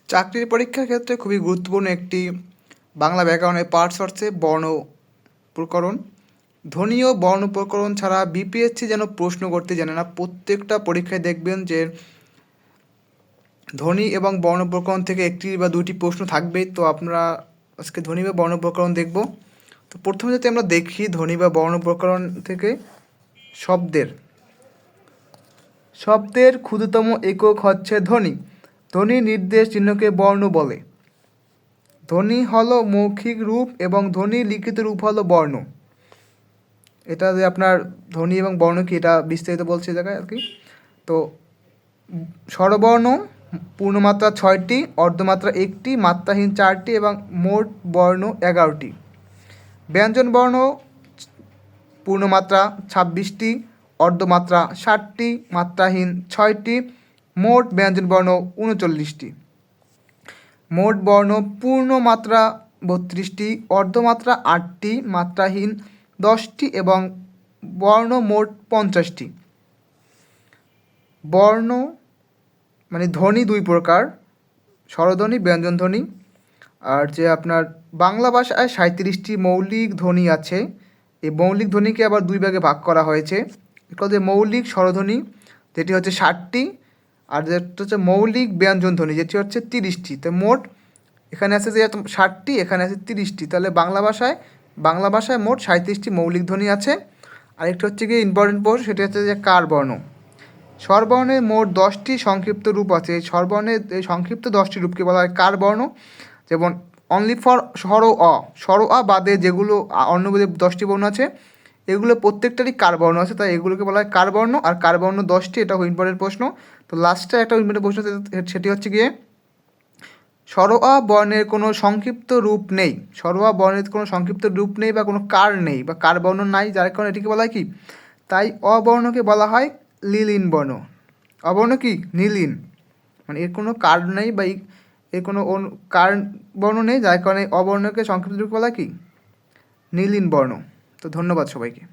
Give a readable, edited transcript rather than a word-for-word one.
চাকরির পরীক্ষার ক্ষেত্রে খুবই গুরুত্বপূর্ণ একটি বাংলা ব্যাকরণের পার্টস হচ্ছে বর্ণ প্রকরণ। ধ্বনি ও বর্ণ প্রকরণ ছাড়া বিপিএসসি যেন প্রশ্ন করতে জানে না। প্রত্যেকটা পরীক্ষায় দেখবেন যে ধ্বনি এবং বর্ণ প্রকরণ থেকে একটি বা দুটি প্রশ্ন থাকবেই। তো আমরা আজকে ধ্বনি বা বর্ণ প্রকরণ দেখব। তো প্রথমে যদি আমরা দেখি ধ্বনি বা বর্ণ প্রকরণ থেকে শব্দের ক্ষুদ্রতম একক হচ্ছে ধ্বনি। ধ্বনি নির্দেশ চিহ্নকে বর্ণ বলে। ধ্বনি হলো মৌখিক রূপ এবং ধ্বনি লিখিত রূপ হলো বর্ণ। এটা যে আপনার ধ্বনি এবং বর্ণ কি এটা বিস্তারিত বলছে এই জায়গায় আর কি। তো স্বরবর্ণ পূর্ণমাত্রা 6টি, অর্ধমাত্রা 1টি, মাত্রাহীন 4টি এবং মোট বর্ণ 11টি। ব্যঞ্জনবর্ণ পূর্ণমাত্রা 26টি, অর্ধমাত্রা 60টি, মাত্রাহীন 6টি, মোট ব্যঞ্জনবর্ণ 39টি। মোট বর্ণ পূর্ণমাত্রা 32টি, অর্ধমাত্রা 8টি, মাত্রাহীন 10টি এবং বর্ণ মোট 50টি। বর্ণ মানে ধ্বনি দুই প্রকার, স্বরধ্বনি, ব্যঞ্জনধ্বনি। আর যে আপনার বাংলা ভাষায় 37টি মৌলিক ধ্বনি আছে। এই মৌলিক ধ্বনিকে আবার দুই ভাগে ভাগ করা হয়েছে। এটা যে মৌলিক স্বরধ্বনি যেটি হচ্ছে 60টি, আর যেটা হচ্ছে মৌলিক ব্যঞ্জনধ্বনি যেটি হচ্ছে 30টি। তো মোট এখানে আছে যে 60টি, এখানে আছে 30টি। তাহলে বাংলা ভাষায় মোট 37টি মৌলিক ধ্বনি আছে। আরেকটা হচ্ছে কি ইম্পর্টেন্ট পোর্শন, সেটা হচ্ছে যে কার বর্ণ। স্বরবর্ণের মোট 10টি সংক্ষিপ্ত রূপ আছে। এই স্বরবর্ণের এই সংক্ষিপ্ত 10টি রূপকে বলা হয় কার বর্ণ। যেমন অনলি ফর স্বর অ বাদে যেগুলো অন্য 10টি বর্ণ আছে, এগুলো প্রত্যেকটারই কার বর্ণ আছে, তাই এগুলোকে বলা হয় কার বর্ণ। আর কার বর্ণ 10টি, এটা ইম্পর্টেন্ট প্রশ্ন। তো লাস্টে একটা ইম্পর্টেন্ট প্রশ্ন, সেটি হচ্ছে গিয়ে স্বর অ বর্ণের কোনো সংক্ষিপ্ত রূপ নেই। স্বর অ বর্ণের কোনো সংক্ষিপ্ত রূপ নেই বা কোনো কার নেই বা কার বর্ণ নাই, যার কারণে এটিকে বলা হয় কি, তাই অবর্ণকে বলা হয় লীলিন বর্ণ। অবর্ণ কি নীলিন, মানে এর কোনো কার নেই বা এর কোনো কার বর্ণ নেই, যার কারণে অবর্ণকে সংক্ষিপ্ত রূপ বলা কি নীলিন বর্ণ। তো ধন্যবাদ সবাইকে।